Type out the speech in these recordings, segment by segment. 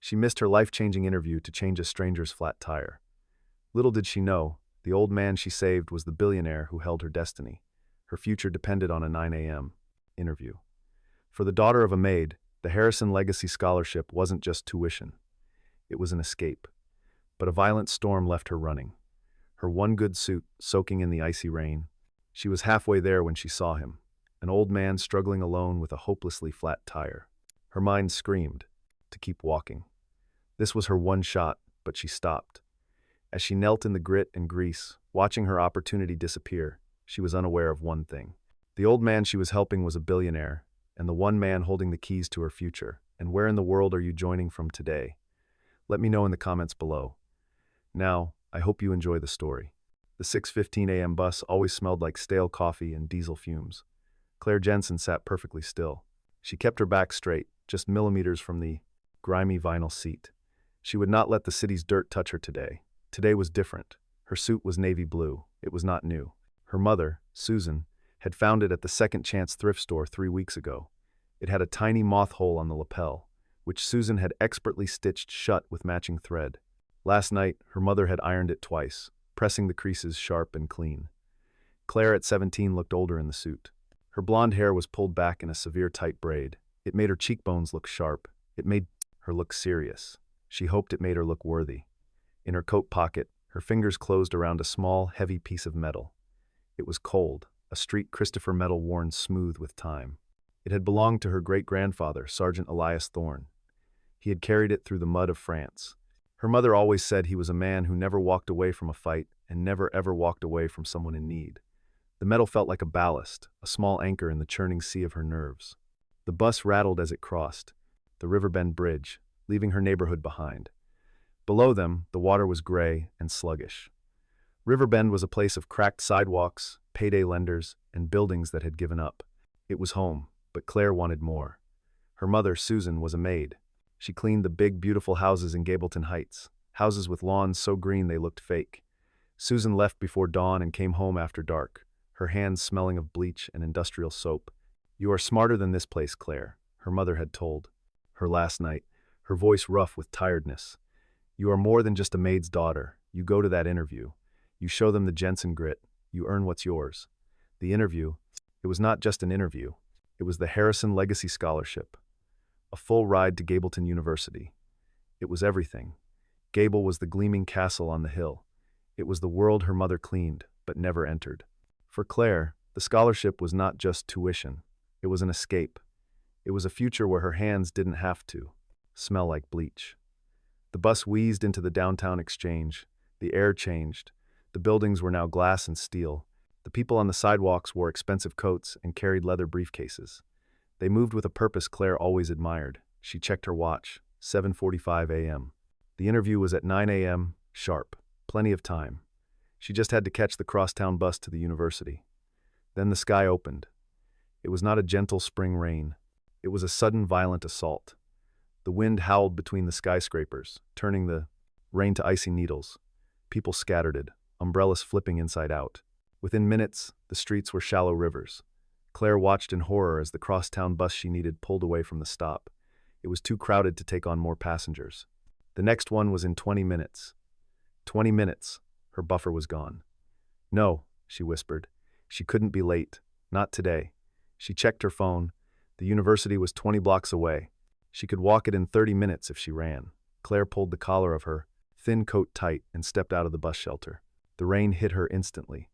She missed her life-changing interview to change a stranger's flat tire. Little did she know, the old man she saved was the billionaire who held her destiny. Her future depended on a 9 a.m. interview. For the daughter of a maid, the Harrison Legacy Scholarship wasn't just tuition. It was an escape. But a violent storm left her running. Her one good suit soaking in the icy rain. She was halfway there when she saw him, an old man struggling alone with a hopelessly flat tire. Her mind screamed to keep walking. This was her one shot, but she stopped. As she knelt in the grit and grease, watching her opportunity disappear, she was unaware of one thing. The old man she was helping was a billionaire, and the one man holding the keys to her future. And where in the world are you joining from today? Let me know in the comments below. Now, I hope you enjoy the story. The 6:15 a.m. bus always smelled like stale coffee and diesel fumes. Claire Jensen sat perfectly still. She kept her back straight, just millimeters from the grimy vinyl seat. She would not let the city's dirt touch her today. Today was different. Her suit was navy blue. It was not new. Her mother, Susan, had found it at the Second Chance thrift store 3 weeks ago. It had a tiny moth hole on the lapel, which Susan had expertly stitched shut with matching thread. Last night, her mother had ironed it twice, pressing the creases sharp and clean. Claire at 17 looked older in the suit. Her blonde hair was pulled back in a severe tight braid. It made her cheekbones look sharp. It made her look serious. She hoped it made her look worthy. In her coat pocket, her fingers closed around a small, heavy piece of metal. It was cold, a street Christopher metal worn smooth with time. It had belonged to her great-grandfather, Sergeant Elias Thorne. He had carried it through the mud of France. Her mother always said he was a man who never walked away from a fight and never ever walked away from someone in need. The metal felt like a ballast, a small anchor in the churning sea of her nerves. The bus rattled as it crossed the Riverbend Bridge, leaving her neighborhood behind. Below them, the water was gray and sluggish. Riverbend was a place of cracked sidewalks, payday lenders, and buildings that had given up. It was home, but Claire wanted more. Her mother, Susan, was a maid. She cleaned the big, beautiful houses in Gableton Heights, houses with lawns so green they looked fake. Susan left before dawn and came home after dark, her hands smelling of bleach and industrial soap. "You are smarter than this place, Claire," her mother had told her last night, her voice rough with tiredness. "You are more than just a maid's daughter. You go to that interview. You show them the Jensen grit. You earn what's yours." The interview, it was not just an interview. It was the Harrison Legacy Scholarship. A full ride to Gableton University. It was everything. Gable was the gleaming castle on the hill. It was the world her mother cleaned, but never entered. For Claire, the scholarship was not just tuition. It was an escape. It was a future where her hands didn't have to smell like bleach. The bus wheezed into the downtown exchange. The air changed. The buildings were now glass and steel. The people on the sidewalks wore expensive coats and carried leather briefcases. They moved with a purpose Claire always admired. She checked her watch. 7:45 a.m. The interview was at 9 a.m. sharp. Plenty of time. She just had to catch the crosstown bus to the university. Then the sky opened. It was not a gentle spring rain. It was a sudden, violent assault. The wind howled between the skyscrapers, turning the rain to icy needles. People scattered it, umbrellas flipping inside out. Within minutes, the streets were shallow rivers. Claire watched in horror as the crosstown bus she needed pulled away from the stop. It was too crowded to take on more passengers. The next one was in 20 minutes. 20 minutes. Her buffer was gone. "No," she whispered. She couldn't be late. Not today. She checked her phone. The university was 20 blocks away. She could walk it in 30 minutes if she ran. Claire pulled the collar of her thin coat tight and stepped out of the bus shelter. The rain hit her instantly.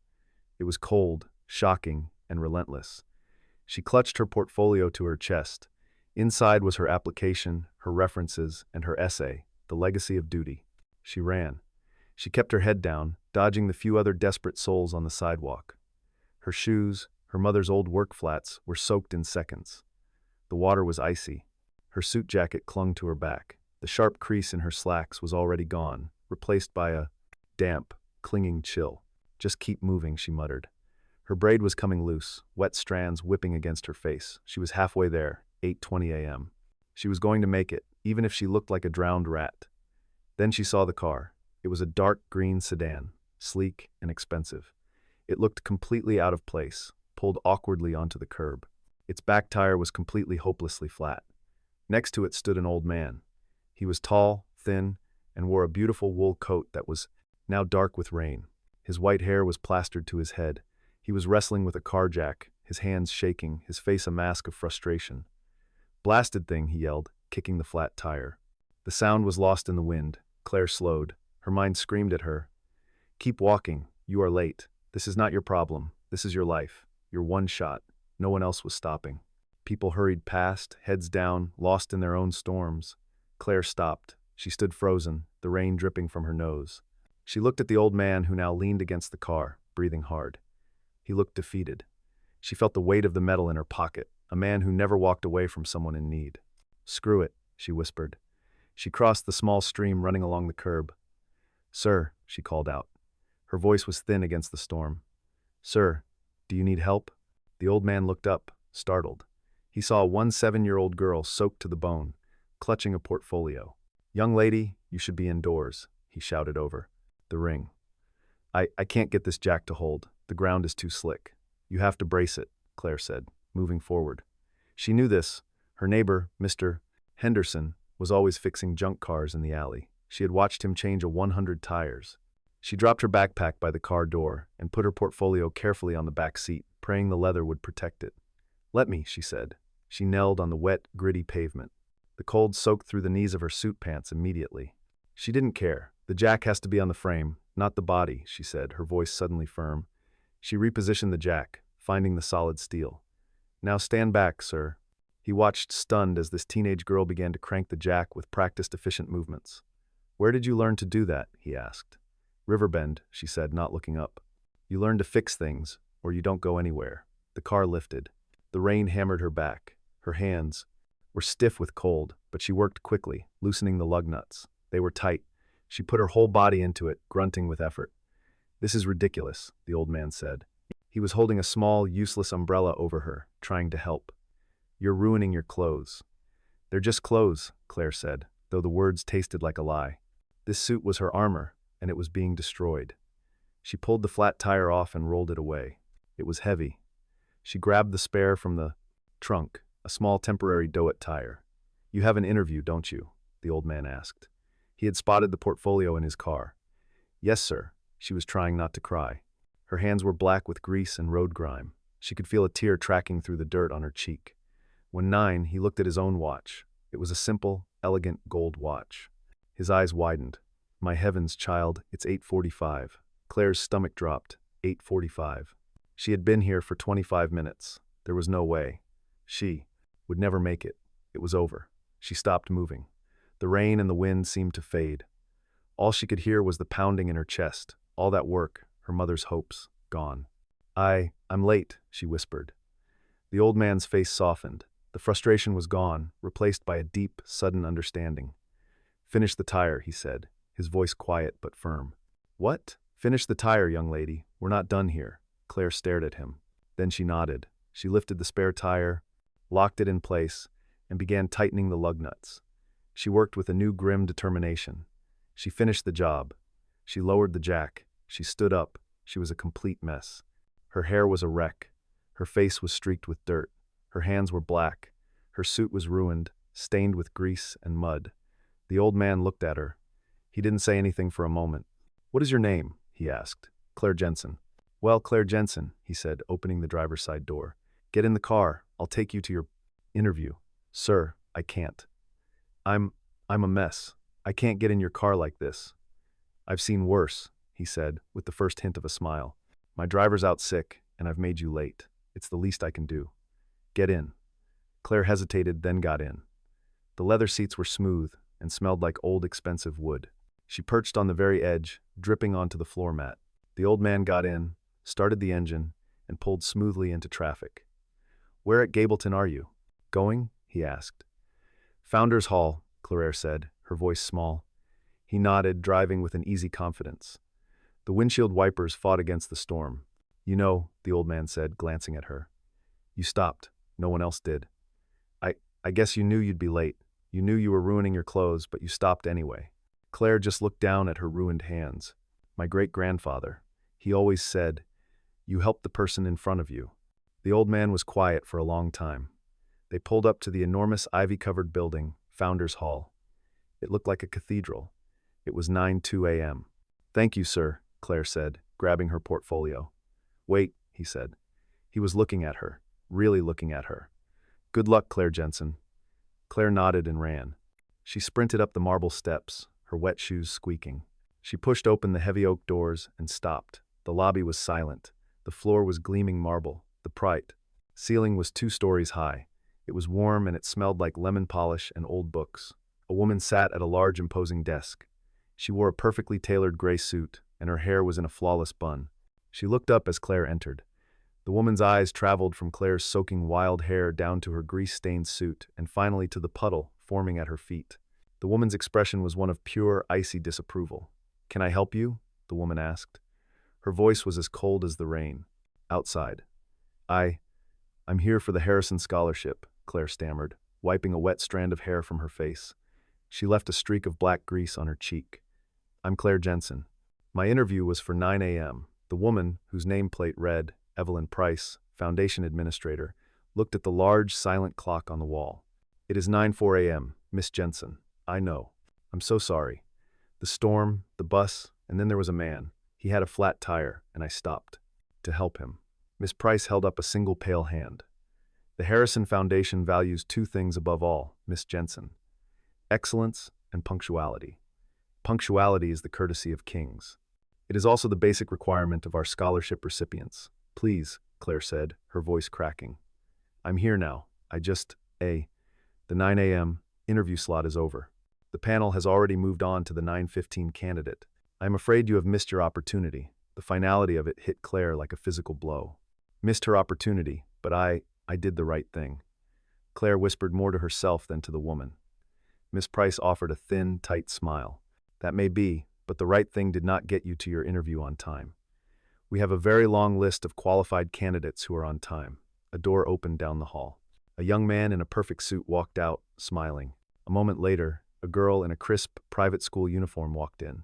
It was cold, shocking, and relentless. She clutched her portfolio to her chest. Inside was her application, her references, and her essay, The Legacy of Duty. She ran. She kept her head down, dodging the few other desperate souls on the sidewalk. Her shoes, her mother's old work flats, were soaked in seconds. The water was icy. Her suit jacket clung to her back. The sharp crease in her slacks was already gone, replaced by a damp, clinging chill. "Just keep moving," she muttered. Her braid was coming loose, wet strands whipping against her face. She was halfway there, 8:20 a.m. She was going to make it, even if she looked like a drowned rat. Then she saw the car. It was a dark green sedan, sleek and expensive. It looked completely out of place, pulled awkwardly onto the curb. Its back tire was completely hopelessly flat. Next to it stood an old man. He was tall, thin, and wore a beautiful wool coat that was now dark with rain. His white hair was plastered to his head. He was wrestling with a car jack, his hands shaking, his face a mask of frustration. "Blasted thing," he yelled, kicking the flat tire. The sound was lost in the wind. Claire slowed. Her mind screamed at her. "Keep walking. You are late. This is not your problem. This is your life. Your one shot." No one else was stopping. People hurried past, heads down, lost in their own storms. Claire stopped. She stood frozen, the rain dripping from her nose. She looked at the old man who now leaned against the car, breathing hard. He looked defeated. She felt the weight of the metal in her pocket, a man who never walked away from someone in need. "Screw it," she whispered. She crossed the small stream running along the curb. "Sir," she called out. Her voice was thin against the storm. "Sir, do you need help?" The old man looked up, startled. He saw a 17-year-old girl soaked to the bone, clutching a portfolio. "Young lady, you should be indoors," he shouted over the ring. I can't get this jack to hold. The ground is too slick. You have to brace it," Claire said, moving forward. She knew this. Her neighbor, Mr. Henderson, was always fixing junk cars in the alley. She had watched him change 100 tires. She dropped her backpack by the car door and put her portfolio carefully on the back seat, praying the leather would protect it. "Let me," she said. She knelt on the wet, gritty pavement. The cold soaked through the knees of her suit pants immediately. She didn't care. "The jack has to be on the frame, not the body," she said, her voice suddenly firm. She repositioned the jack, finding the solid steel. "Now stand back, sir." He watched stunned as this teenage girl began to crank the jack with practiced efficient movements. "Where did you learn to do that?" he asked. "Riverbend," she said, not looking up. "You learn to fix things, or you don't go anywhere." The car lifted. The rain hammered her back. Her hands were stiff with cold, but she worked quickly, loosening the lug nuts. They were tight. She put her whole body into it, grunting with effort. "This is ridiculous," the old man said. He was holding a small, useless umbrella over her, trying to help. "You're ruining your clothes." "They're just clothes," Claire said, though the words tasted like a lie. This suit was her armor, and it was being destroyed. She pulled the flat tire off and rolled it away. It was heavy. She grabbed the spare from the trunk, a small temporary Doet tire. "You have an interview, don't you?" the old man asked. He had spotted the portfolio in his car. "Yes, sir." She was trying not to cry. Her hands were black with grease and road grime. She could feel a tear tracking through the dirt on her cheek. When 9, he looked at his own watch. It was a simple, elegant gold watch. His eyes widened. "My heavens, child, it's 8:45. Claire's stomach dropped. 8:45. She had been here for 25 minutes. There was no way. She would never make it. It was over. She stopped moving. The rain and the wind seemed to fade. All she could hear was the pounding in her chest. All that work, her mother's hopes, gone. I'm late," she whispered. The old man's face softened. The frustration was gone, replaced by a deep, sudden understanding. "Finish the tire," he said, his voice quiet but firm. "What?" "Finish the tire, young lady. We're not done here." Claire stared at him. Then she nodded. She lifted the spare tire, locked it in place, and began tightening the lug nuts. She worked with a new grim determination. She finished the job. She lowered the jack. She stood up. She was a complete mess. Her hair was a wreck. Her face was streaked with dirt. Her hands were black. Her suit was ruined, stained with grease and mud. The old man looked at her. He didn't say anything for a moment. "What is your name?" he asked. "Claire Jensen." "Well, Claire Jensen," he said, opening the driver's side door. "Get in the car. I'll take you to your interview." "Sir, I can't. I'm a mess. I can't get in your car like this." "I've seen worse," he said, with the first hint of a smile. "My driver's out sick, and I've made you late. It's the least I can do. Get in." Claire hesitated, then got in. The leather seats were smooth and smelled like old, expensive wood. She perched on the very edge, dripping onto the floor mat. The old man got in, started the engine, and pulled smoothly into traffic. "Where at Gableton are you going?" he asked. "Founders Hall," Claire said, her voice small. He nodded, driving with an easy confidence. The windshield wipers fought against the storm. "You know," the old man said, glancing at her. "You stopped. No one else did. I guess you knew you'd be late. You knew you were ruining your clothes, but you stopped anyway." Claire just looked down at her ruined hands. "My great-grandfather. He always said, 'You help the person in front of you.'" The old man was quiet for a long time. They pulled up to the enormous ivy-covered building, Founders Hall. It looked like a cathedral. It was 9:02 a.m. "Thank you, sir," Claire said, grabbing her portfolio. "Wait," he said. He was looking at her, really looking at her. "Good luck, Claire Jensen." Claire nodded and ran. She sprinted up the marble steps, her wet shoes squeaking. She pushed open the heavy oak doors and stopped. The lobby was silent. The floor was gleaming marble. The bright ceiling was 2 stories high. It was warm and it smelled like lemon polish and old books. A woman sat at a large imposing desk. She wore a perfectly tailored gray suit, and her hair was in a flawless bun. She looked up as Claire entered. The woman's eyes traveled from Claire's soaking wild hair down to her grease-stained suit, and finally to the puddle forming at her feet. The woman's expression was one of pure, icy disapproval. "Can I help you?" the woman asked. Her voice was as cold as the rain. "Outside. I'm here for the Harrison Scholarship," Claire stammered, wiping a wet strand of hair from her face. She left a streak of black grease on her cheek. "I'm Claire Jensen. My interview was for 9 a.m. The woman, whose nameplate read Evelyn Price, Foundation Administrator, looked at the large, silent clock on the wall. "It is 9:04 a.m., Miss Jensen. I know. I'm so sorry. The storm, the bus, and then there was a man. He had a flat tire, and I stopped to help him." Miss Price held up a single pale hand. "The Harrison Foundation values 2 things above all, Miss Jensen: excellence and punctuality. Punctuality is the courtesy of kings. It is also the basic requirement of our scholarship recipients. Please," Claire said, her voice cracking. "I'm here now. The 9 a.m. interview slot is over. The panel has already moved on to the 9:15 candidate. I am afraid you have missed your opportunity." The finality of it hit Claire like a physical blow. Missed her opportunity, but I did the right thing. Claire whispered more to herself than to the woman. Miss Price offered a thin, tight smile. "That may be, but the right thing did not get you to your interview on time. We have a very long list of qualified candidates who are on time." A door opened down the hall. A young man in a perfect suit walked out, smiling. A moment later, a girl in a crisp private school uniform walked in.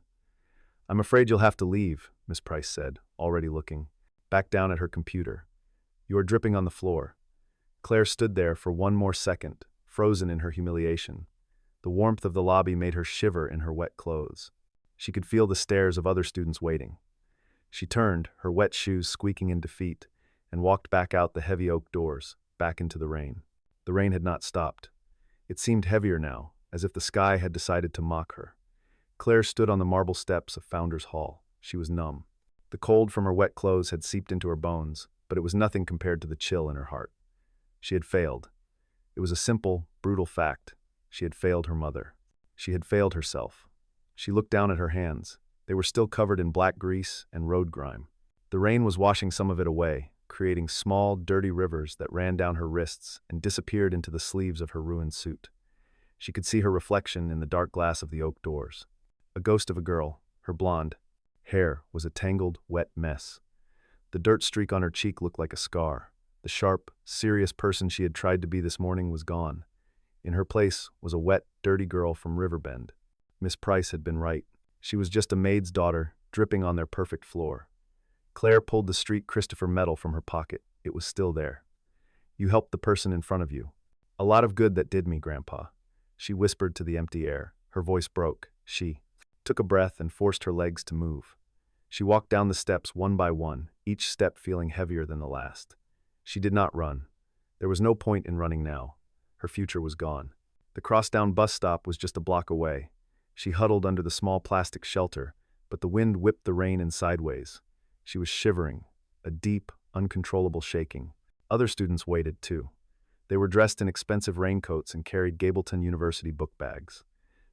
"I'm afraid you'll have to leave," Miss Price said, already looking back down at her computer. "You are dripping on the floor." Claire stood there for one more second, frozen in her humiliation. The warmth of the lobby made her shiver in her wet clothes. She could feel the stares of other students waiting. She turned, her wet shoes squeaking in defeat, and walked back out the heavy oak doors, back into the rain. The rain had not stopped. It seemed heavier now, as if the sky had decided to mock her. Claire stood on the marble steps of Founders Hall. She was numb. The cold from her wet clothes had seeped into her bones, but it was nothing compared to the chill in her heart. She had failed. It was a simple, brutal fact. She had failed her mother. She had failed herself. She looked down at her hands. They were still covered in black grease and road grime. The rain was washing some of it away, creating small, dirty rivers that ran down her wrists and disappeared into the sleeves of her ruined suit. She could see her reflection in the dark glass of the oak doors. A ghost of a girl, her blonde hair was a tangled, wet mess. The dirt streak on her cheek looked like a scar. The sharp, serious person she had tried to be this morning was gone. In her place was a wet, dirty girl from Riverbend. Miss Price had been right. She was just a maid's daughter, dripping on their perfect floor. Claire pulled the street Christopher medal from her pocket. It was still there. "You helped the person in front of you." "A lot of good that did me, Grandpa," she whispered to the empty air. Her voice broke. She took a breath and forced her legs to move. She walked down the steps one by one, each step feeling heavier than the last. She did not run. There was no point in running now. Her future was gone. The Crosstown bus stop was just a block away. She huddled under the small plastic shelter, but the wind whipped the rain in sideways. She was shivering, a deep, uncontrollable shaking. Other students waited, too. They were dressed in expensive raincoats and carried Gableton University book bags.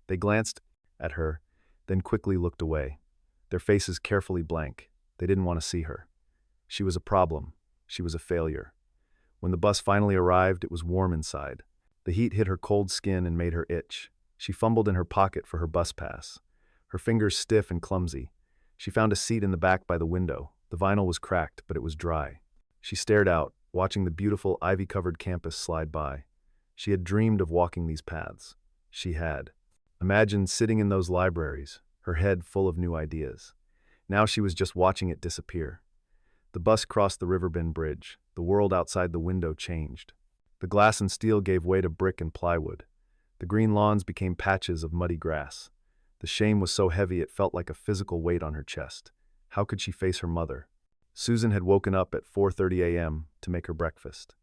They glanced at her, then quickly looked away. Their faces carefully blank. They didn't want to see her. She was a problem. She was a failure. When the bus finally arrived, it was warm inside. The heat hit her cold skin and made her itch. She fumbled in her pocket for her bus pass. Her fingers stiff and clumsy. She found a seat in the back by the window. The vinyl was cracked, but it was dry. She stared out, watching the beautiful ivy-covered campus slide by. She had dreamed of walking these paths. She had imagined sitting in those libraries, her head full of new ideas. Now she was just watching it disappear. The bus crossed the Riverbend Bridge. The world outside the window changed. The glass and steel gave way to brick and plywood. The green lawns became patches of muddy grass. The shame was so heavy it felt like a physical weight on her chest. How could she face her mother? Susan had woken up at 4:30 a.m. to make her breakfast.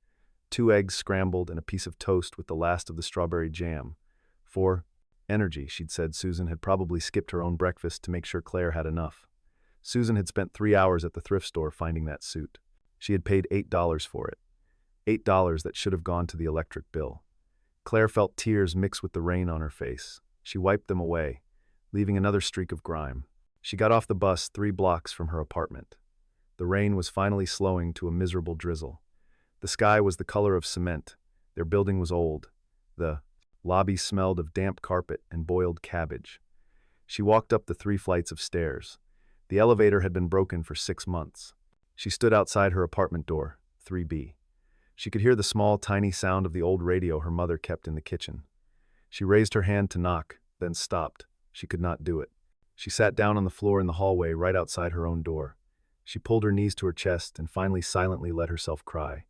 2 eggs scrambled and a piece of toast with the last of the strawberry jam. For energy, she'd said Susan had probably skipped her own breakfast to make sure Claire had enough. Susan had spent 3 hours at the thrift store finding that suit. She had paid $8 for it. $8 that should have gone to the electric bill. Claire felt tears mix with the rain on her face. She wiped them away, leaving another streak of grime. She got off the bus 3 blocks from her apartment. The rain was finally slowing to a miserable drizzle. The sky was the color of cement. Their building was old. The lobby smelled of damp carpet and boiled cabbage. She walked up the 3 flights of stairs. The elevator had been broken for 6 months. She stood outside her apartment door, 3B. She could hear the small, tiny sound of the old radio her mother kept in the kitchen. She raised her hand to knock, then stopped. She could not do it. She sat down on the floor in the hallway right outside her own door. She pulled her knees to her chest and finally silently let herself cry.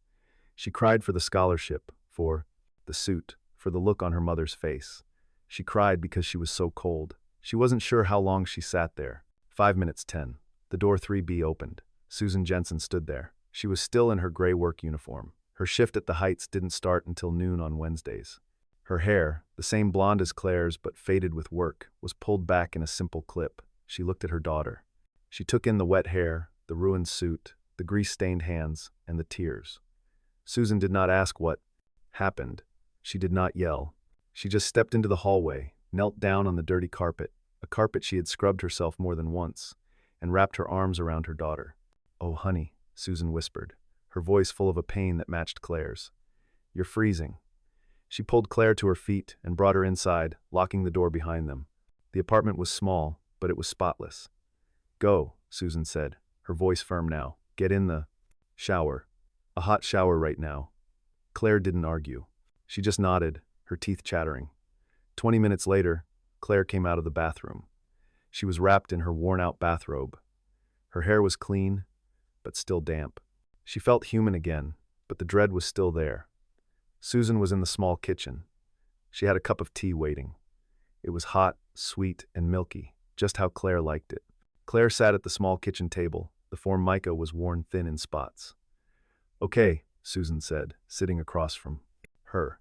She cried for the scholarship, for the suit, for the look on her mother's face. She cried because she was so cold. She wasn't sure how long she sat there. 5 minutes 10. The door 3B opened. Susan Jensen stood there. She was still in her gray work uniform. Her shift at the Heights didn't start until noon on Wednesdays. Her hair, the same blonde as Claire's but faded with work, was pulled back in a simple clip. She looked at her daughter. She took in the wet hair, the ruined suit, the grease-stained hands, and the tears. Susan did not ask what happened. She did not yell. She just stepped into the hallway, knelt down on the dirty carpet, a carpet she had scrubbed herself more than once, and wrapped her arms around her daughter. "Oh, honey," Susan whispered, her voice full of a pain that matched Claire's. "You're freezing." She pulled Claire to her feet and brought her inside, locking the door behind them. The apartment was small, but it was spotless. "Go," Susan said, her voice firm now. "Get in the shower. A hot shower right now." Claire didn't argue. She just nodded, her teeth chattering. 20 minutes later, Claire came out of the bathroom. She was wrapped in her worn-out bathrobe. Her hair was clean, but still damp. She felt human again, but the dread was still there. Susan was in the small kitchen. She had a cup of tea waiting. It was hot, sweet, and milky, just how Claire liked it. Claire sat at the small kitchen table. The formica was worn thin in spots. "Okay," Susan said, sitting across from her.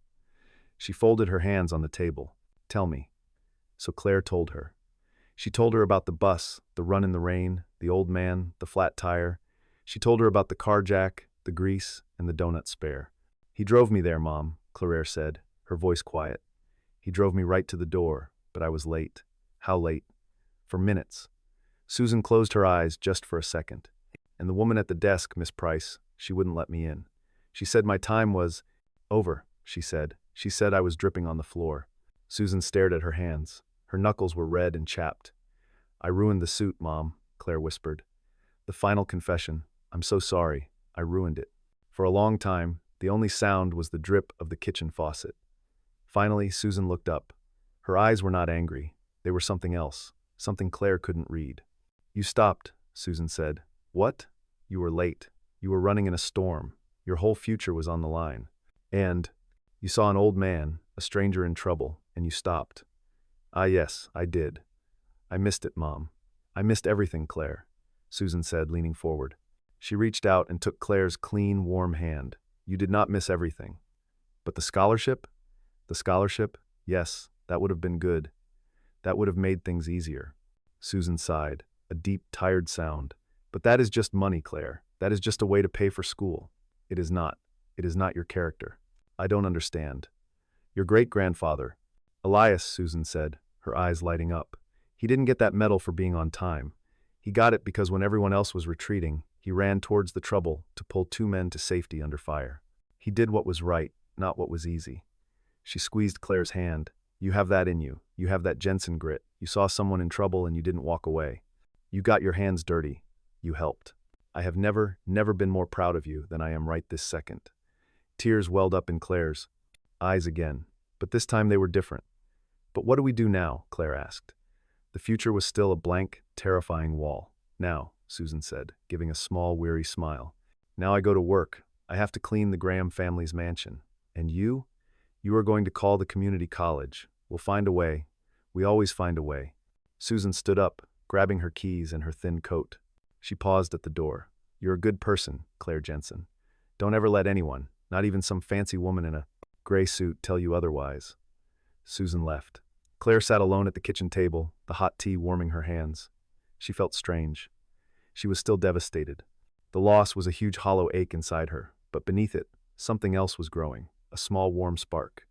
She folded her hands on the table. "Tell me." So Claire told her. She told her about the bus, the run in the rain, the old man, the flat tire. She told her about the car jack, the grease, and the donut spare. "He drove me there, Mom," Claire said, her voice quiet. "He drove me right to the door, but I was late." "How late?" "For minutes." Susan closed her eyes just for a second. "And the woman at the desk, Miss Price, she wouldn't let me in. She said my time was over," she said. "She said I was dripping on the floor." Susan stared at her hands. Her knuckles were red and chapped. "I ruined the suit, Mom," Claire whispered. "The final confession. I'm so sorry. I ruined it." For a long time, the only sound was the drip of the kitchen faucet. Finally, Susan looked up. Her eyes were not angry. They were something else, something Claire couldn't read. "You stopped," Susan said. "What?" "You were late. You were running in a storm. Your whole future was on the line. And you saw an old man, a stranger in trouble, and you stopped." "Ah, yes, I did. I missed it, Mom. I missed everything, Claire," Susan said, leaning forward. She reached out and took Claire's clean, warm hand. "You did not miss everything. But the scholarship?" "The scholarship? Yes, that would have been good. That would have made things easier." Susan sighed, a deep, tired sound. "But that is just money, Claire. That is just a way to pay for school." "It is not. It is not your character." "I don't understand." "Your great-grandfather." "Elias," Susan said, her eyes lighting up. "He didn't get that medal for being on time. He got it because when everyone else was retreating, he ran towards the trouble to pull 2 men to safety under fire. He did what was right, not what was easy." She squeezed Claire's hand. "You have that in you. You have that Jensen grit. You saw someone in trouble and you didn't walk away. You got your hands dirty. You helped. I have never been more proud of you than I am right this second." Tears welled up in Claire's eyes again, but this time they were different. "But what do we do now?" Claire asked. The future was still a blank, terrifying wall. "Now," Susan said, giving a small, weary smile. "Now I go to work. I have to clean the Graham family's mansion. And you? You are going to call the community college. We'll find a way. We always find a way. Susan stood up, grabbing her keys and her thin coat. She paused at the door. You're a good person, Claire Jensen. Don't ever let anyone, not even some fancy woman in a gray suit, tell you otherwise. Susan left. Claire sat alone at the kitchen table, the hot tea warming her hands. She felt strange. She was still devastated. The loss was a huge hollow ache inside her, but beneath it, something else was growing, a small warm spark.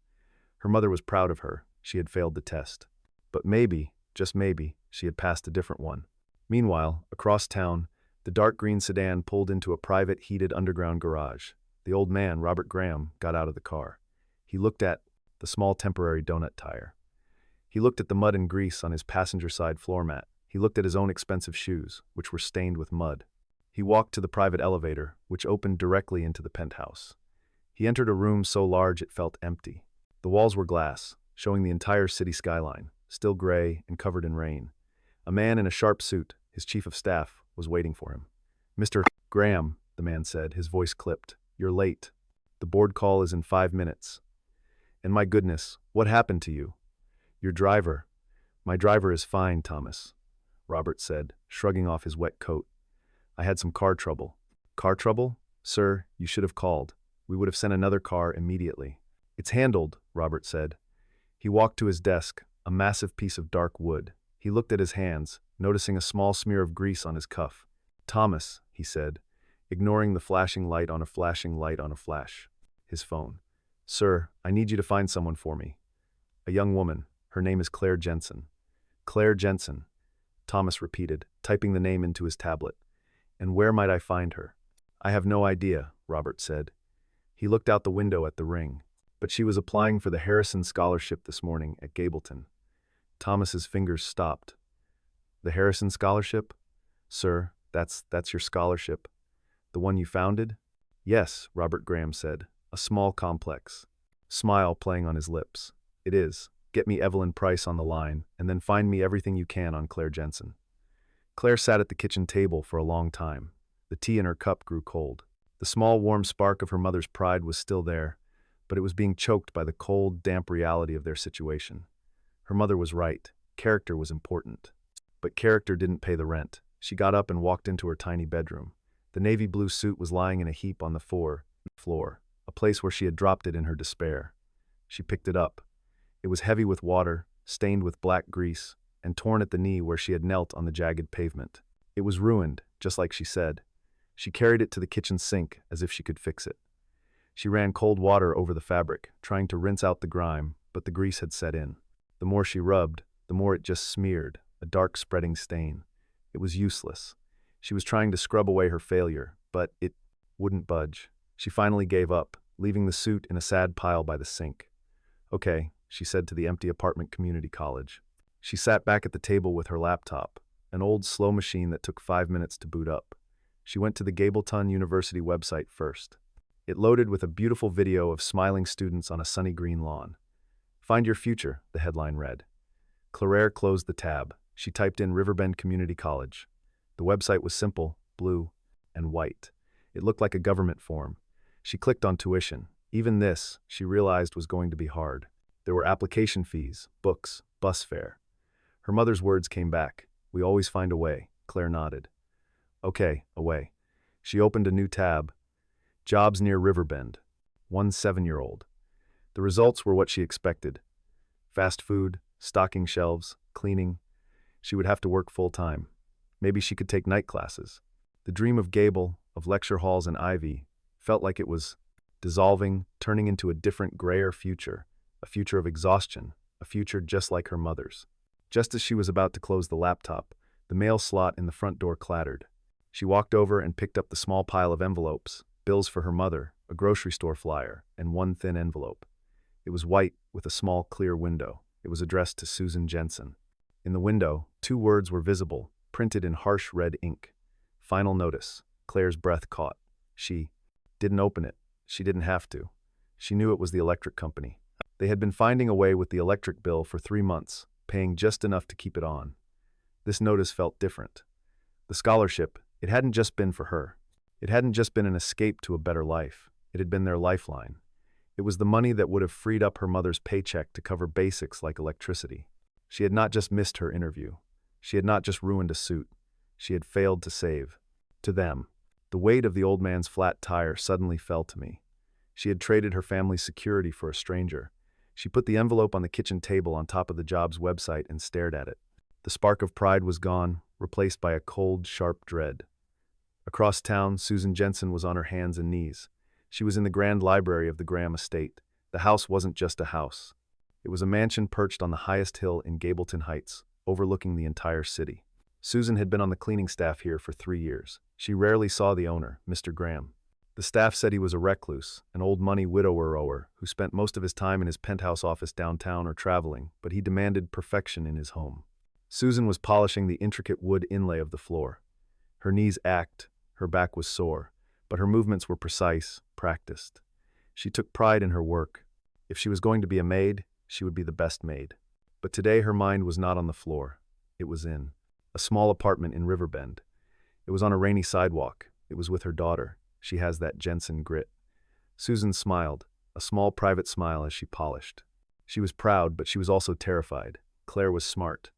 Her mother was proud of her. She had failed the test. But maybe, just maybe, she had passed a different one. Meanwhile, across town, the dark green sedan pulled into a private, heated underground garage. The old man, Robert Graham, got out of the car. He looked at the small temporary donut tire. He looked at the mud and grease on his passenger side floor mat. He looked at his own expensive shoes, which were stained with mud. He walked to the private elevator, which opened directly into the penthouse. He entered a room so large it felt empty. The walls were glass, showing the entire city skyline, still gray and covered in rain. A man in a sharp suit, his chief of staff, was waiting for him. "Mr. Graham," the man said, his voice clipped. "You're late. The board call is in 5 minutes. And my goodness, what happened to you? Your driver." "My driver is fine, Thomas," Robert said, shrugging off his wet coat. "I had some car trouble." "Car trouble? Sir, you should have called. We would have sent another car immediately." "It's handled," Robert said. He walked to his desk, a massive piece of dark wood. He looked at his hands, noticing a small smear of grease on his cuff. "Thomas," he said, ignoring the flashing light on a flashing light on a flash. His phone. "Sir, I need you to find someone for me. A young woman. Her name is Claire Jensen." "Claire Jensen," Thomas repeated, typing the name into his tablet. "And where might I find her?" "I have no idea," Robert said. He looked out the window at the ring. "But she was applying for the Harrison Scholarship this morning at Gableton." Thomas's fingers stopped. "The Harrison Scholarship? Sir, that's your scholarship. The one you founded?" "Yes," Robert Graham said, a small complex smile playing on his lips. "It is. Get me Evelyn Price on the line, and then find me everything you can on Claire Jensen." Claire sat at the kitchen table for a long time. The tea in her cup grew cold. The small warm spark of her mother's pride was still there, but it was being choked by the cold, damp reality of their situation. Her mother was right. Character was important. But character didn't pay the rent. She got up and walked into her tiny bedroom. The navy blue suit was lying in a heap on the floor, a place where she had dropped it in her despair. She picked it up. It was heavy with water, stained with black grease, and torn at the knee where she had knelt on the jagged pavement. It was ruined, just like she said. She carried it to the kitchen sink as if she could fix it. She ran cold water over the fabric, trying to rinse out the grime, but the grease had set in. The more she rubbed, the more it just smeared, a dark spreading stain. It was useless. She was trying to scrub away her failure, but it wouldn't budge. She finally gave up, leaving the suit in a sad pile by the sink. "Okay," she said to the empty apartment community college. She sat back at the table with her laptop, an old slow machine that took 5 minutes to boot up. She went to the Gableton University website first. It loaded with a beautiful video of smiling students on a sunny green lawn. "Find your future," the headline read. Claire closed the tab. She typed in Riverbend Community College. The website was simple, blue, and white. It looked like a government form. She clicked on tuition. Even this, she realized, was going to be hard. There were application fees, books, bus fare. Her mother's words came back. "We always find a way." Claire nodded. "Okay, a way." She opened a new tab. Jobs near Riverbend. 1 7-year-old. The results were what she expected. Fast food, stocking shelves, cleaning. She would have to work full-time. Maybe she could take night classes. The dream of Gable, of lecture halls and Ivy, felt like it was dissolving, turning into a different, grayer future, a future of exhaustion, a future just like her mother's. Just as she was about to close the laptop, the mail slot in the front door clattered. She walked over and picked up the small pile of envelopes, bills for her mother, a grocery store flyer, and one thin envelope. It was white with a small, clear window. It was addressed to Susan Jensen. In the window, 2 words were visible, printed in harsh red ink. "Final notice." Claire's breath caught. She didn't open it. She didn't have to. She knew it was the electric company. They had been finding a way with the electric bill for 3 months, paying just enough to keep it on. This notice felt different. The scholarship, it hadn't just been for her. It hadn't just been an escape to a better life. It had been their lifeline. It was the money that would have freed up her mother's paycheck to cover basics like electricity. She had not just missed her interview. She had not just ruined a suit. She had failed to save. To them, the weight of the old man's flat tire suddenly fell to me. She had traded her family's security for a stranger. She put the envelope on the kitchen table on top of the job's website and stared at it. The spark of pride was gone, replaced by a cold, sharp dread. Across town, Susan Jensen was on her hands and knees. She was in the grand library of the Graham estate. The house wasn't just a house. It was a mansion perched on the highest hill in Gableton Heights, overlooking the entire city. Susan had been on the cleaning staff here for 3 years. She rarely saw the owner, Mr. Graham. The staff said he was a recluse, an old-money widower who spent most of his time in his penthouse office downtown or traveling, but he demanded perfection in his home. Susan was polishing the intricate wood inlay of the floor. Her knees ached, her back was sore, but her movements were precise, practiced. She took pride in her work. If she was going to be a maid, she would be the best maid. But today her mind was not on the floor. It was in a small apartment in Riverbend. It was on a rainy sidewalk. It was with her daughter. She has that Jensen grit. Susan smiled, a small private smile as she polished. She was proud, but she was also terrified. Claire was smart.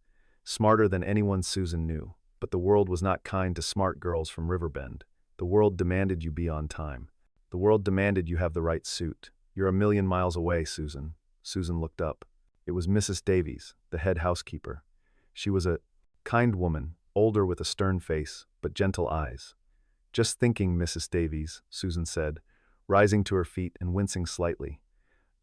Smarter than anyone Susan knew. But the world was not kind to smart girls from Riverbend. The world demanded you be on time. The world demanded you have the right suit. You're a million miles away, Susan. Susan looked up. It was Mrs. Davies, the head housekeeper. She was a kind woman, older with a stern face, but gentle eyes. Just thinking, Mrs. Davies, Susan said, rising to her feet and wincing slightly.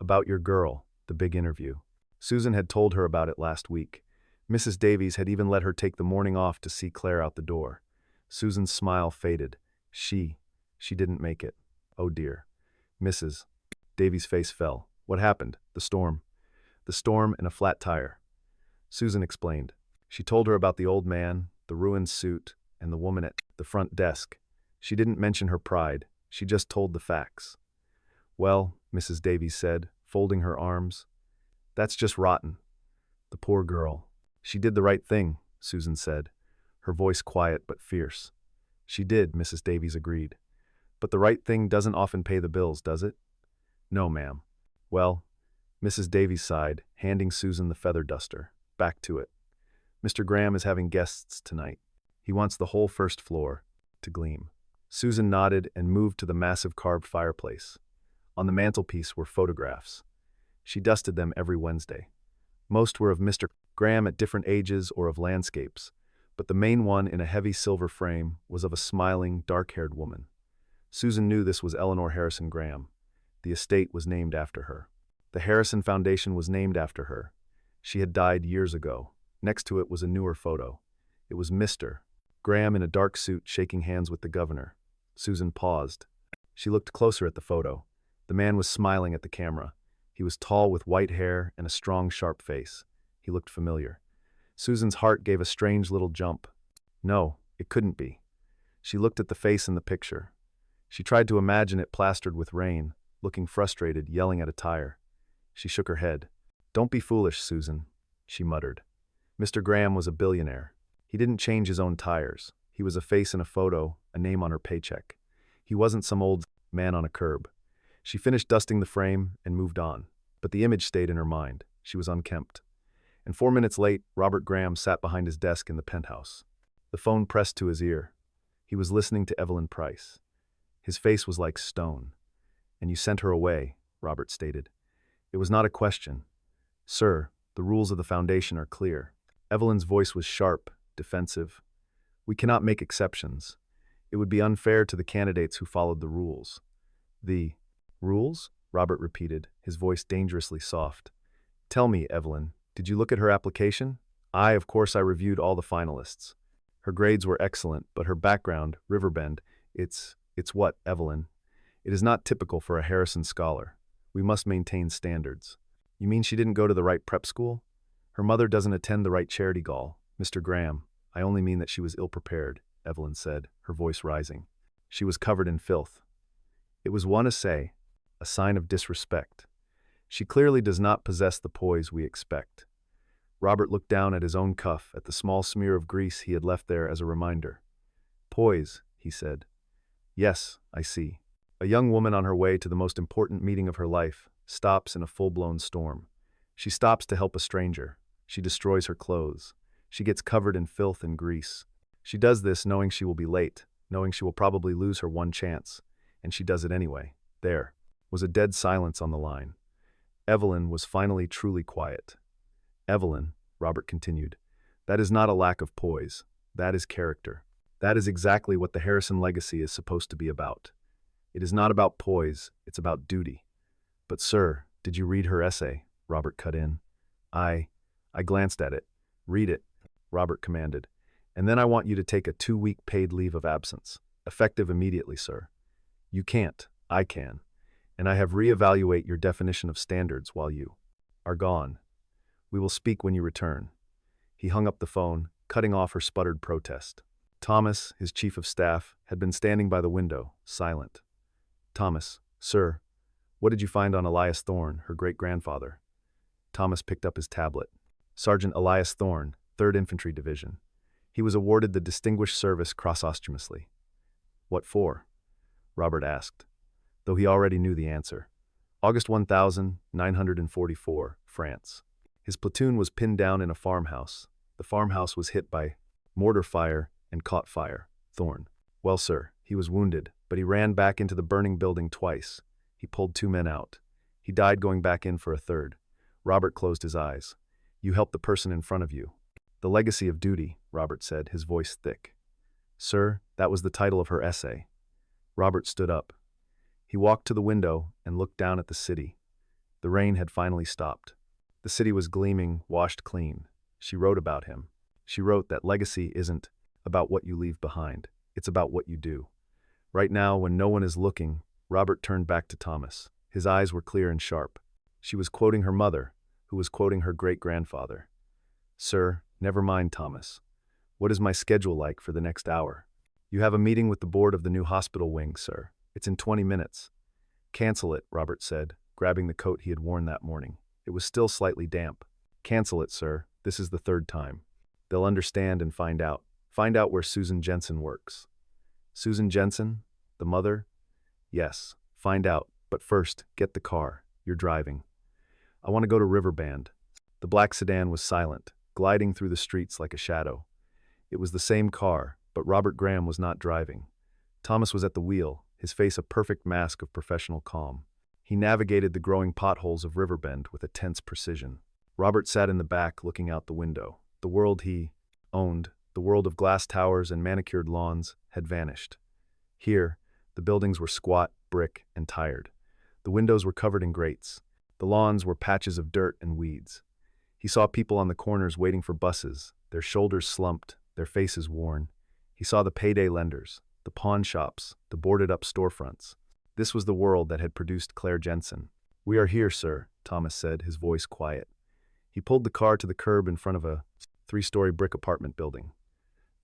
About your girl, the big interview. Susan had told her about it last week. Mrs. Davies had even let her take the morning off to see Claire out the door. Susan's smile faded. She didn't make it. Oh dear. Mrs. Davies' face fell. What happened? The storm. The storm and a flat tire. Susan explained. She told her about the old man, the ruined suit, and the woman at the front desk. She didn't mention her pride. She just told the facts. Well, Mrs. Davies said, folding her arms, that's just rotten. The poor girl. She did the right thing, Susan said, her voice quiet but fierce. She did, Mrs. Davies agreed. But the right thing doesn't often pay the bills, does it? No, ma'am. Well, Mrs. Davies sighed, handing Susan the feather duster. Back to it. Mr. Graham is having guests tonight. He wants the whole first floor to gleam. Susan nodded and moved to the massive carved fireplace. On the mantelpiece were photographs. She dusted them every Wednesday. Most were of Mr. Graham at different ages or of landscapes, but the main one in a heavy silver frame was of a smiling, dark-haired woman. Susan knew this was Eleanor Harrison Graham. The estate was named after her. The Harrison Foundation was named after her. She had died years ago. Next to it was a newer photo. It was Mr. Graham in a dark suit shaking hands with the governor. Susan paused. She looked closer at the photo. The man was smiling at the camera. He was tall with white hair and a strong, sharp face. He looked familiar. Susan's heart gave a strange little jump. No, it couldn't be. She looked at the face in the picture. She tried to imagine it plastered with rain, looking frustrated, yelling at a tire. She shook her head. Don't be foolish, Susan, she muttered. Mr. Graham was a billionaire. He didn't change his own tires. He was a face in a photo, a name on her paycheck. He wasn't some old man on a curb. She finished dusting the frame and moved on. But the image stayed in her mind. She was unkempt. And 4 minutes late, Robert Graham sat behind his desk in the penthouse. The phone pressed to his ear. He was listening to Evelyn Price. His face was like stone. And you sent her away, Robert stated. It was not a question. Sir, the rules of the foundation are clear. Evelyn's voice was sharp, defensive. We cannot make exceptions. It would be unfair to the candidates who followed the rules. The rules? Robert repeated, his voice dangerously soft. Tell me, Evelyn, did you look at her application? Of course I reviewed all the finalists. Her grades were excellent, but her background, Riverbend, it's what, Evelyn? It is not typical for a Harrison scholar. We must maintain standards. You mean she didn't go to the right prep school? Her mother doesn't attend the right charity gall. Mr. Graham, I only mean that she was ill-prepared, Evelyn said, her voice rising. She was covered in filth. It was one essay, a sign of disrespect. She clearly does not possess the poise we expect. Robert looked down at his own cuff, at the small smear of grease he had left there as a reminder. Poise, he said. Yes, I see. A young woman on her way to the most important meeting of her life stops in a full-blown storm. She stops to help a stranger. She destroys her clothes. She gets covered in filth and grease. She does this knowing she will be late, knowing she will probably lose her one chance, and she does it anyway. There was a dead silence on the line. Evelyn was finally truly quiet. Evelyn, Robert continued, that is not a lack of poise. That is character. That is exactly what the Harrison legacy is supposed to be about. It is not about poise, it's about duty. But sir, did you read her essay? Robert cut in. I glanced at it. Read it, Robert commanded. And then I want you to take a 2-week paid leave of absence. Effective immediately, sir. You can't. I can. And I have reevaluate your definition of standards while you are gone. We will speak when you return. He hung up the phone, cutting off her sputtered protest. Thomas, his chief of staff, had been standing by the window, silent. Thomas, sir, what did you find on Elias Thorne, her great-grandfather? Thomas picked up his tablet. Sergeant Elias Thorne, 3rd Infantry Division. He was awarded the Distinguished Service Cross posthumously. What for? Robert asked, though he already knew the answer. August 1944, France. His platoon was pinned down in a farmhouse. The farmhouse was hit by mortar fire and caught fire. Thorne. Well, sir, he was wounded, but he ran back into the burning building twice. He pulled 2 men out. He died going back in for a third. Robert closed his eyes. You helped the person in front of you. The legacy of duty, Robert said, his voice thick. Sir, that was the title of her essay. Robert stood up. He walked to the window and looked down at the city. The rain had finally stopped. The city was gleaming, washed clean. She wrote about him. She wrote that legacy isn't about what you leave behind. It's about what you do. Right now, when no one is looking, Robert turned back to Thomas. His eyes were clear and sharp. She was quoting her mother, who was quoting her great-grandfather. Sir, never mind, Thomas. What is my schedule like for the next hour? You have a meeting with the board of the new hospital wing, sir. It's in 20 minutes. Cancel it, Robert said, grabbing the coat he had worn that morning. It was still slightly damp. Cancel it, sir. This is the 3rd time. They'll understand and find out. Find out where Susan Jensen works. Susan Jensen? The mother? Yes. Find out. But first, get the car. You're driving. I want to go to Riverband. The black sedan was silent, gliding through the streets like a shadow. It was the same car, but Robert Graham was not driving. Thomas was at the wheel, his face a perfect mask of professional calm. He navigated the growing potholes of Riverbend with a tense precision. Robert sat in the back, looking out the window. The world he owned, the world of glass towers and manicured lawns, had vanished. Here, the buildings were squat, brick, and tired. The windows were covered in grates. The lawns were patches of dirt and weeds. He saw people on the corners waiting for buses, their shoulders slumped, their faces worn. He saw the payday lenders, the pawn shops, the boarded-up storefronts. This was the world that had produced Claire Jensen. We are here, sir, Thomas said, his voice quiet. He pulled the car to the curb in front of a 3-story brick apartment building.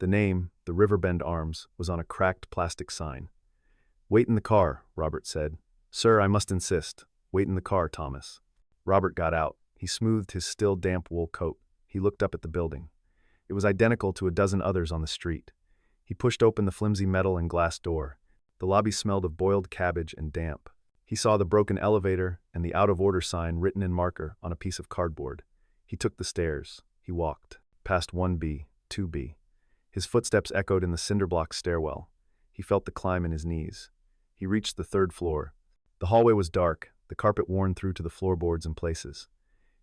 The name, the Riverbend Arms, was on a cracked plastic sign. Wait in the car, Robert said. Sir, I must insist. Wait in the car, Thomas. Robert got out. He smoothed his still damp wool coat. He looked up at the building. It was identical to a dozen others on the street. He pushed open the flimsy metal and glass door. The lobby smelled of boiled cabbage and damp. He saw the broken elevator and the out-of-order sign written in marker on a piece of cardboard. He took the stairs. He walked, past 1B, 2B. His footsteps echoed in the cinder-block stairwell. He felt the climb in his knees. He reached the 3rd floor. The hallway was dark, the carpet worn through to the floorboards in places.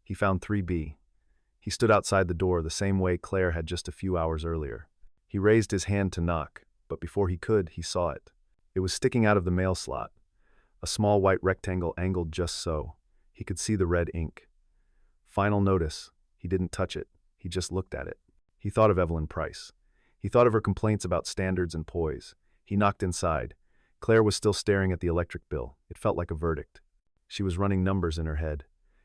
He found 3B. He stood outside the door the same way Claire had just a few hours earlier. He raised his hand to knock, but before he could, he saw it. It was sticking out of the mail slot. A small white rectangle angled just so. He could see the red ink. Final notice. He didn't touch it. He just looked at it. He thought of Evelyn Price. He thought of her complaints about standards and poise. He knocked inside. Claire was still staring at the electric bill. It felt like a verdict. She was running numbers in her head.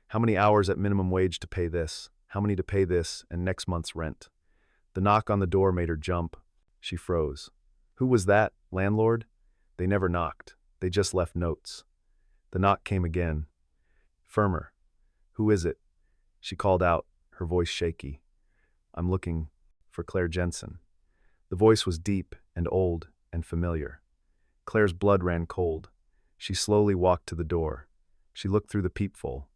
How many hours at minimum wage to pay this? How many to pay this and next month's rent? The knock on the door made her jump. She froze. Who was that, landlord? They never knocked. They just left notes. The knock came again. Firmer. Who is it? She called out, her voice shaky. I'm looking for Claire Jensen. The voice was deep and old and familiar. Claire's blood ran cold. She slowly walked to the door. She looked through the peephole.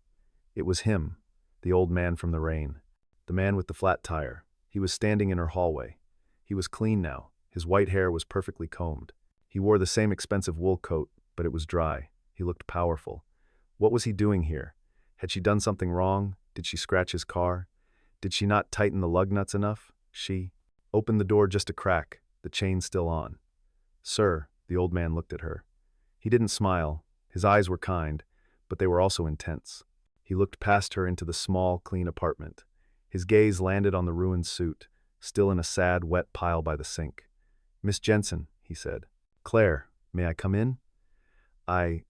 It was him, the old man from the rain. The man with the flat tire. He was standing in her hallway. He was clean now. His white hair was perfectly combed. He wore the same expensive wool coat, but it was dry. He looked powerful. What was he doing here? Had she done something wrong? Did she scratch his car? Did she not tighten the lug nuts enough? She opened the door just a crack, the chain still on. "Sir," the old man looked at her. He didn't smile. His eyes were kind, but they were also intense. He looked past her into the small, clean apartment. His gaze landed on the ruined suit, still in a sad, wet pile by the sink. "Miss Jensen," he said. "Claire, may I come in?"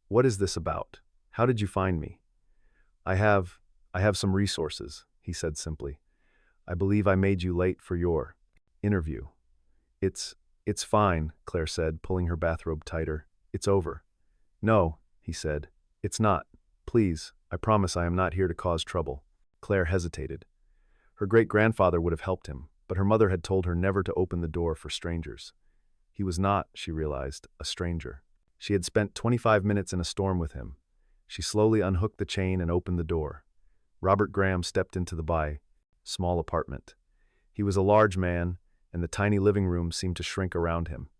What is this about? How did you find me?" I have some resources," he said simply. "I believe I made you late for your interview." It's fine," Claire said, pulling her bathrobe tighter. "It's over." "No," he said. "It's not. Please, I promise I am not here to cause trouble." Claire hesitated. Her great-grandfather would have helped him, but her mother had told her never to open the door for strangers. He was not, she realized, a stranger. She had spent 25 minutes in a storm with him. She slowly unhooked the chain and opened the door. Robert Graham stepped into the small apartment. He was a large man, and the tiny living room seemed to shrink around him.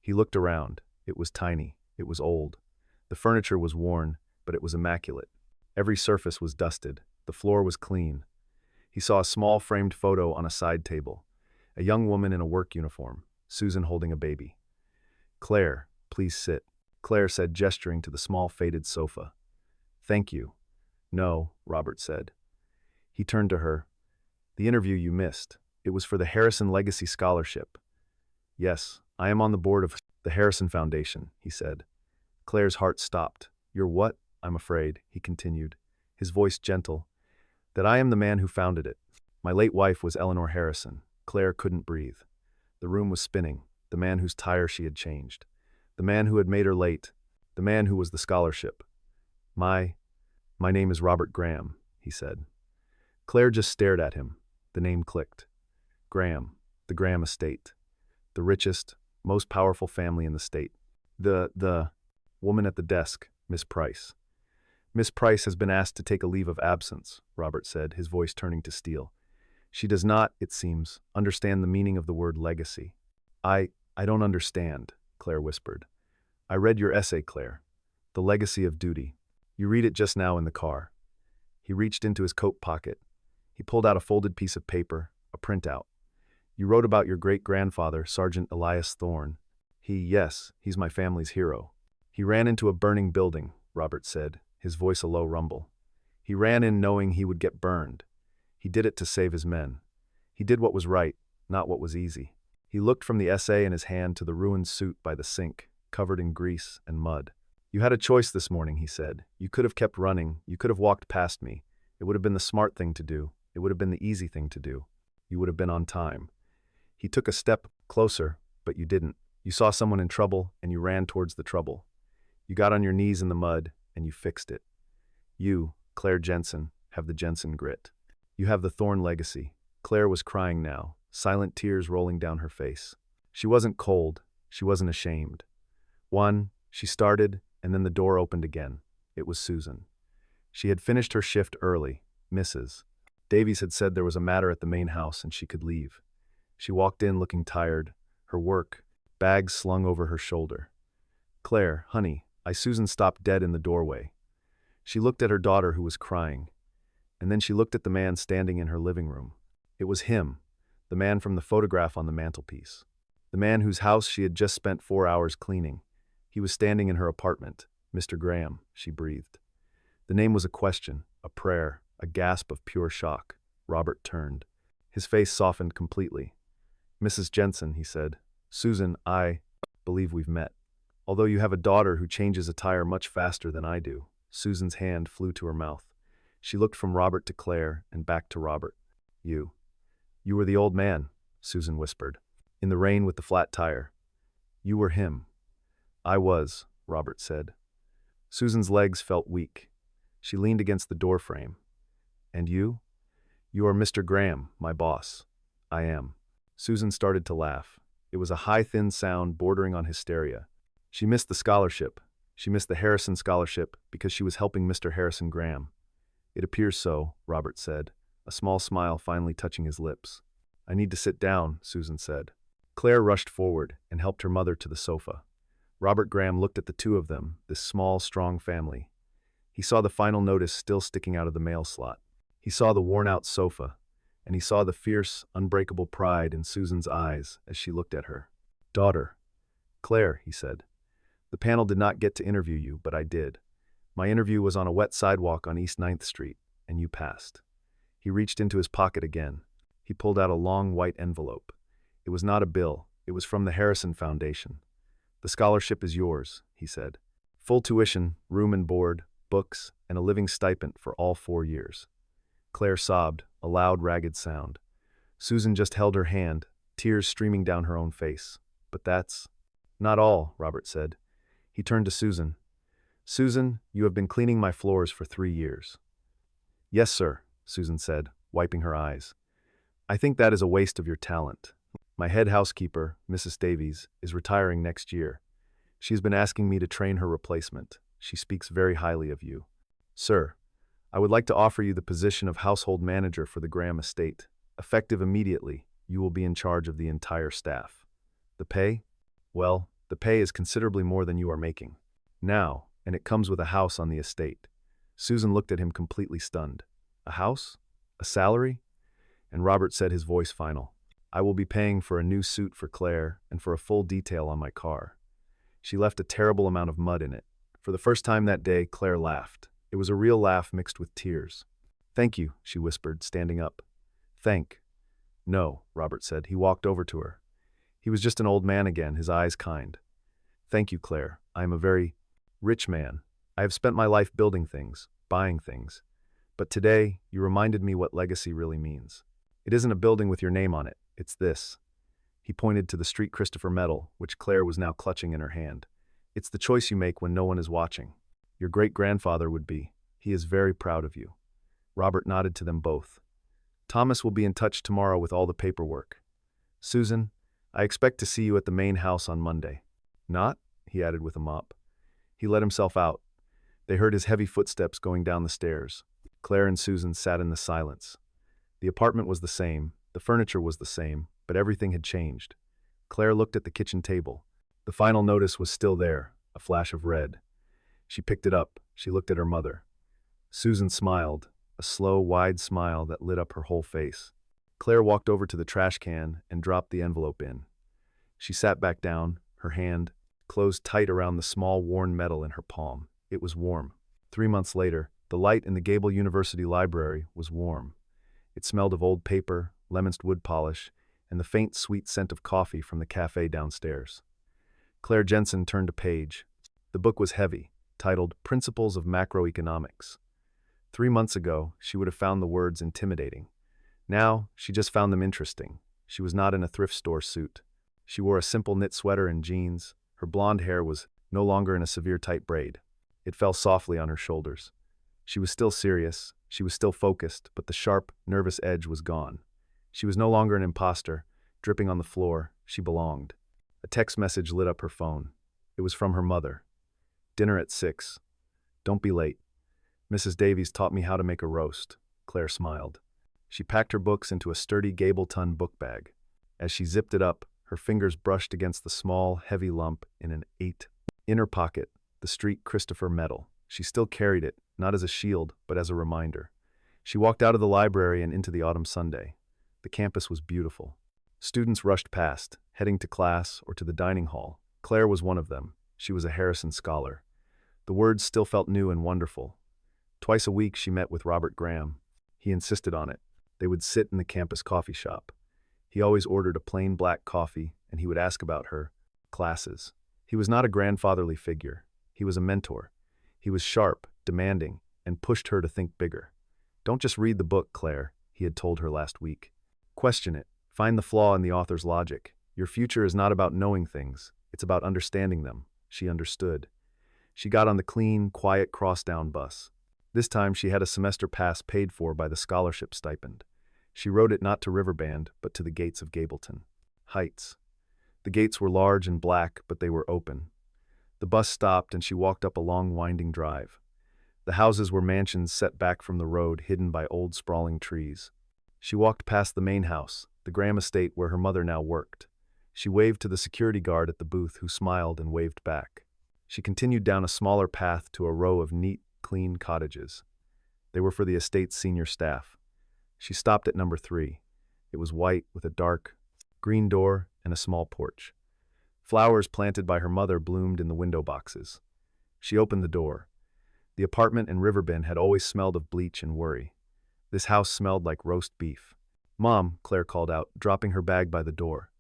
He looked around. It was tiny. It was old. The furniture was worn, but it was immaculate. Every surface was dusted. The floor was clean. He saw a small framed photo on a side table. A young woman in a work uniform, Susan holding a baby. "Claire, please sit," Claire said, gesturing to the small faded sofa. "Thank you." "No," Robert said. He turned to her. "The interview you missed. It was for the Harrison Legacy Scholarship." "Yes, I am on the board of the Harrison Foundation," he said. Claire's heart stopped. "You're what?" "I'm afraid," he continued, his voice gentle, "that I am the man who founded it. My late wife was Eleanor Harrison." Claire couldn't breathe. The room was spinning. The man whose tire she had changed. The man who had made her late. The man who was the scholarship. My name is Robert Graham," he said. Claire just stared at him. The name clicked. Graham, the Graham estate. The richest, most powerful family in the state. The woman at the desk, Miss Price. "Miss Price has been asked to take a leave of absence," Robert said, his voice turning to steel. "She does not, it seems, understand the meaning of the word legacy." I don't understand," Claire whispered. "I read your essay, Claire. The Legacy of Duty. You read it just now in the car." He reached into his coat pocket. He pulled out a folded piece of paper, a printout. "You wrote about your great-grandfather, Sergeant Elias Thorne. Yes, he's my family's hero. He ran into a burning building," Robert said, his voice a low rumble. "He ran in knowing he would get burned. He did it to save his men. He did what was right, not what was easy." He looked from the essay in his hand to the ruined suit by the sink, covered in grease and mud. "You had a choice this morning," he said. "You could have kept running. You could have walked past me. It would have been the smart thing to do. It would have been the easy thing to do. You would have been on time. He took a step closer, but you didn't. You saw someone in trouble, and you ran towards the trouble. You got on your knees in the mud, and you fixed it. You, Claire Jensen, have the Jensen grit. You have the Thorne legacy." Claire was crying now, silent tears rolling down her face. She wasn't cold. She wasn't ashamed. She started, and then the door opened again. It was Susan. She had finished her shift early. Mrs. Davies had said there was a matter at the main house and she could leave. She walked in looking tired, her work, bags slung over her shoulder. "Claire, honey," Susan stopped dead in the doorway. She looked at her daughter who was crying, and then she looked at the man standing in her living room. It was him, the man from the photograph on the mantelpiece. The man whose house she had just spent 4 hours cleaning. He was standing in her apartment. "Mr. Graham," she breathed. The name was a question, a prayer, a gasp of pure shock. Robert turned. His face softened completely. "Mrs. Jensen," he said. "Susan, I believe we've met. Although you have a daughter who changes a tire much faster than I do." Susan's hand flew to her mouth. She looked from Robert to Claire and back to Robert. You were the old man," Susan whispered. "In the rain with the flat tire. You were him." "I was," Robert said. Susan's legs felt weak. She leaned against the doorframe. "And you?" "You are Mr. Graham, my boss." "I am." Susan started to laugh. It was a high, thin sound bordering on hysteria. She missed the scholarship. She missed the Harrison Scholarship because she was helping Mr. Harrison Graham. It appears so, Robert said, a small smile finally touching his lips. I need to sit down, Susan said. Claire rushed forward and helped her mother to the sofa. Robert Graham looked at the two of them, this small, strong family. He saw the final notice still sticking out of the mail slot. He saw the worn-out sofa, and he saw the fierce, unbreakable pride in Susan's eyes as she looked at her. Daughter. Claire, he said. The panel did not get to interview you, but I did. My interview was on a wet sidewalk on East 9th Street, and you passed. He reached into his pocket again. He pulled out a long white envelope. It was not a bill. It was from the Harrison Foundation. The scholarship is yours, he said. Full tuition, room and board, books, and a living stipend for all 4 years. Claire sobbed, a loud, ragged sound. Susan just held her hand, tears streaming down her own face. But that's not all, Robert said. He turned to Susan. Susan, you have been cleaning my floors for 3 years. Yes, sir, Susan said, wiping her eyes. I think that is a waste of your talent. My head housekeeper, Mrs. Davies, is retiring next year. She has been asking me to train her replacement. She speaks very highly of you. Sir, I would like to offer you the position of household manager for the Graham estate. Effective immediately, you will be in charge of the entire staff. The pay? Well, the pay is considerably more than you are making. Now, and it comes with a house on the estate. Susan looked at him completely stunned. A house? A salary? And Robert said, his voice final. I will be paying for a new suit for Claire and for a full detail on my car. She left a terrible amount of mud in it. For the first time that day, Claire laughed. It was a real laugh mixed with tears. Thank you, she whispered, standing up. Thank. No, Robert said. He walked over to her. He was just an old man again, his eyes kind. Thank you, Claire. I am a very rich man. I have spent my life building things, buying things. But today, you reminded me what legacy really means. It isn't a building with your name on it. It's this. He pointed to the Street Christopher medal, which Claire was now clutching in her hand. It's the choice you make when no one is watching. Your great-grandfather would be. He is very proud of you. Robert nodded to them both. Thomas will be in touch tomorrow with all the paperwork. Susan, I expect to see you at the main house on Monday. Not? He added with a mop. He let himself out. They heard his heavy footsteps going down the stairs. Claire and Susan sat in the silence. The apartment was the same, the furniture was the same, but everything had changed. Claire looked at the kitchen table. The final notice was still there, a flash of red. She picked it up. She looked at her mother. Susan smiled, a slow, wide smile that lit up her whole face. Claire walked over to the trash can and dropped the envelope in. She sat back down, her hand closed tight around the small, worn medal in her palm. It was warm. 3 months later, the light in the Gable University Library was warm. It smelled of old paper, lemonsed wood polish, and the faint, sweet scent of coffee from the cafe downstairs. Claire Jensen turned a page. The book was heavy, titled Principles of Macroeconomics. 3 months ago, she would have found the words intimidating. Now, she just found them interesting. She was not in a thrift store suit. She wore a simple knit sweater and jeans. Her blonde hair was no longer in a severe tight braid. It fell softly on her shoulders. She was still serious. She was still focused, but the sharp, nervous edge was gone. She was no longer an imposter, dripping on the floor. She belonged. A text message lit up her phone. It was from her mother. Dinner at 6. Don't be late. Mrs. Davies taught me how to make a roast. Claire smiled. She packed her books into a sturdy Gableton book bag. As she zipped it up, her fingers brushed against the small, heavy lump in an 8. In her pocket, the Street Christopher medal. She still carried it, not as a shield, but as a reminder. She walked out of the library and into the autumn Sunday. The campus was beautiful. Students rushed past, heading to class or to the dining hall. Claire was one of them. She was a Harrison scholar. The words still felt new and wonderful. Twice a week she met with Robert Graham. He insisted on it. They would sit in the campus coffee shop. He always ordered a plain black coffee, and he would ask about her classes. He was not a grandfatherly figure. He was a mentor. He was sharp, demanding, and pushed her to think bigger. Don't just read the book, Claire, he had told her last week. Question it. Find the flaw in the author's logic. Your future is not about knowing things. It's about understanding them. She understood. She got on the clean, quiet cross-down bus. This time she had a semester pass paid for by the scholarship stipend. She rode it not to Riverband, but to the gates of Gableton Heights. The gates were large and black, but they were open. The bus stopped and she walked up a long winding drive. The houses were mansions set back from the road, hidden by old sprawling trees. She walked past the main house, the Graham estate where her mother now worked. She waved to the security guard at the booth, who smiled and waved back. She continued down a smaller path to a row of neat, clean cottages. They were for the estate's senior staff. She stopped at number 3. It was white with a dark green door and a small porch. Flowers planted by her mother bloomed in the window boxes. She opened the door. The apartment in Riverbend had always smelled of bleach and worry. This house smelled like roast beef. "Mom," Claire called out, dropping her bag by the door.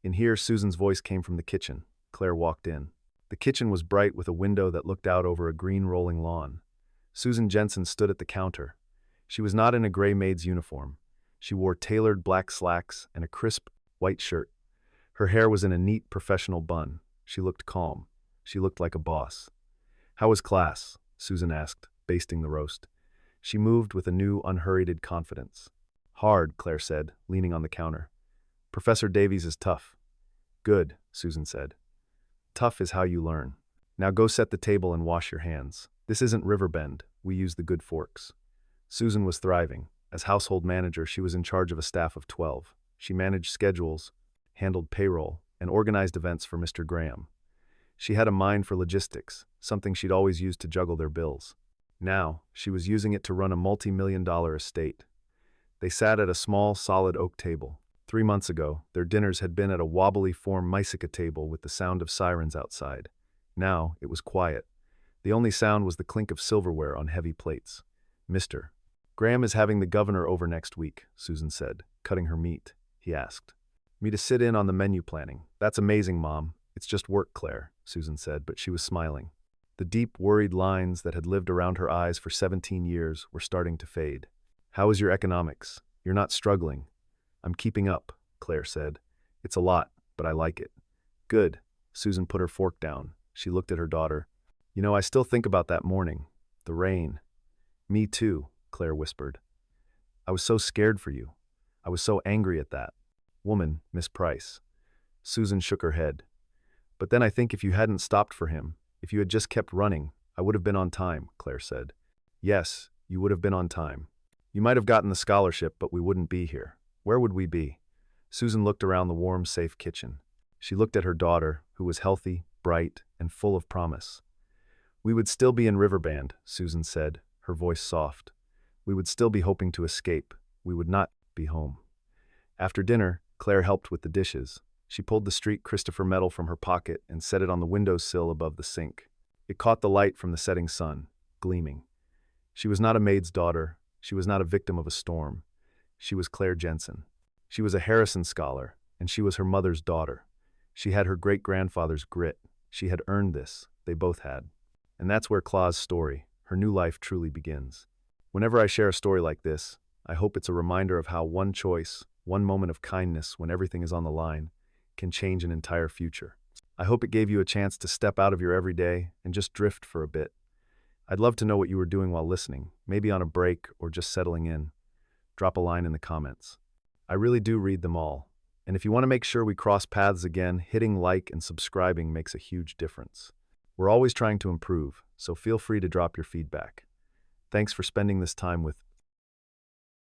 In here, Susan's voice came from the kitchen. Claire walked in. The kitchen was bright with a window that looked out over a green rolling lawn. Susan Jensen stood at the counter. She was not in a gray maid's uniform. She wore tailored black slacks and a crisp white shirt. Her hair was in a neat professional bun. She looked calm. She looked like a boss. "How was class?" Susan asked, basting the roast. She moved with a new, unhurried confidence. "Hard," Claire said, leaning on the counter. "Professor Davies is tough." "Good," Susan said. "Tough is how you learn. Now go set the table and wash your hands. This isn't Riverbend. We use the good forks." Susan was thriving. As household manager, she was in charge of a staff of 12. She managed schedules, handled payroll, and organized events for Mr. Graham. She had a mind for logistics, something she'd always used to juggle their bills. Now, she was using it to run a multi-million-dollar estate. They sat at a small, solid oak table. 3 months ago, their dinners had been at a wobbly formica table with the sound of sirens outside. Now, it was quiet. The only sound was the clink of silverware on heavy plates. "Mr. Graham is having the governor over next week," Susan said, cutting her meat. He asked, "Me to sit in on the menu planning." "That's amazing, Mom. It's just work, Claire," Susan said, but she was smiling. The deep, worried lines that had lived around her eyes for 17 years were starting to fade. "How is your economics? You're not struggling." "I'm keeping up," Claire said. "It's a lot, but I like it." "Good." Susan put her fork down. She looked at her daughter. "You know, I still think about that morning. The rain." "Me too," Claire whispered. "I was so scared for you. I was so angry at that woman, Miss Price." Susan shook her head. "But then I think if you hadn't stopped for him, if you had just kept running, I would have been on time," Claire said. "Yes, you would have been on time. You might have gotten the scholarship, but we wouldn't be here. Where would we be?" Susan looked around the warm, safe kitchen. She looked at her daughter, who was healthy, bright, and full of promise. "We would still be in Riverbend," Susan said, her voice soft. "We would still be hoping to escape. We would not be home." After dinner, Claire helped with the dishes. She pulled the street Christopher medal from her pocket and set it on the windowsill above the sink. It caught the light from the setting sun, gleaming. She was not a maid's daughter. She was not a victim of a storm. She was Claire Jensen. She was a Harrison Scholar, and she was her mother's daughter. She had her great-grandfather's grit. She had earned this. They both had. And that's where Claude's story, her new life, truly begins. Whenever I share a story like this, I hope it's a reminder of how one choice, one moment of kindness when everything is on the line, can change an entire future. I hope it gave you a chance to step out of your everyday and just drift for a bit. I'd love to know what you were doing while listening, maybe on a break or just settling in. Drop a line in the comments. I really do read them all. And if you want to make sure we cross paths again, hitting like and subscribing makes a huge difference. We're always trying to improve, so feel free to drop your feedback. Thanks for spending this time with